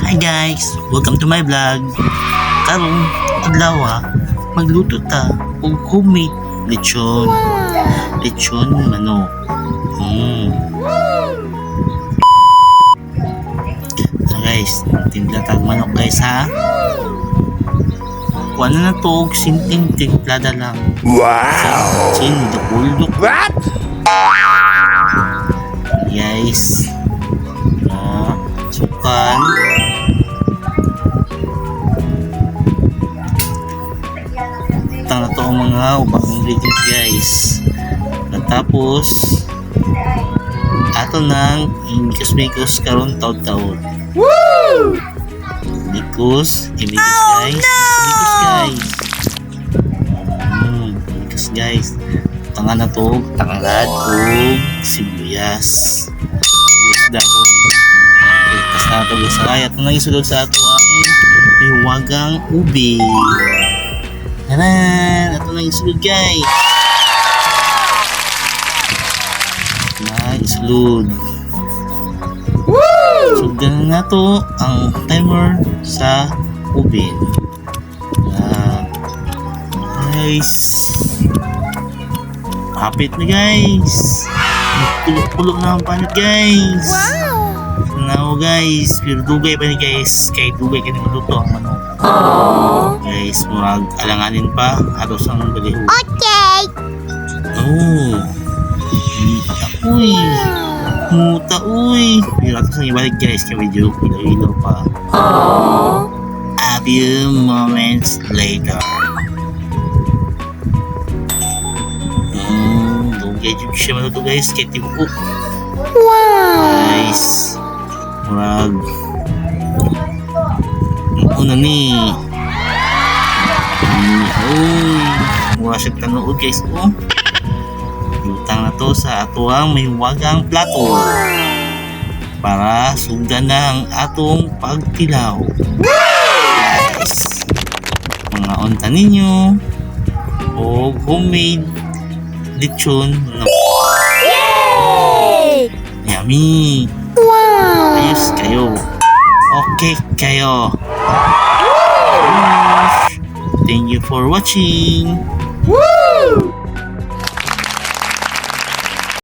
Hi guys! Welcome to my vlog. Karong adlaw magluto ta og homemade lechon. Lechon manok. So guys, timpla tag manok guys ha. Kuha na to og simpleng timplada lang. Wow! Sin dukul-duk. What? Guys. Sukal. Tang na to ang mga ubang ingredients guys. Tapos ato nang imikos-mikos karon taod-taod. Woo! Imikos guys. Imikos guys. Imikos guys. Tanga na to, tanglad o sibuyas. Sibuyas dahon. Tapos na ito guys. At nang isulod sa ato ang hiwagang ubi. Tanan! Ito nang isulod guys. Isulod. So ganun na to ang timer sa oven. Guys, kapit na guys. Pulo na ang panit guys. Now guys, pero dugay pa ni guys. Kay dugay ka niluto ang manok. Guys, murag alanganin pa atos ang baliho. Okay. Uy, muta uy. Pero atos ang ibalik guys, kaya medyo ilaw pa. A few moments later. Dugay dyan siya maluto guys, kaya tibo ko. Guys, murag una ni mura siya tanood guys. Lutang na to sa atuang may wagang plato para sugdan na ang atong pagtilaw. Guys, mga unta ninyo o homemade lechon no. Yummy. Ayos kayo. Okay kayo. Thank you for watching. Woo!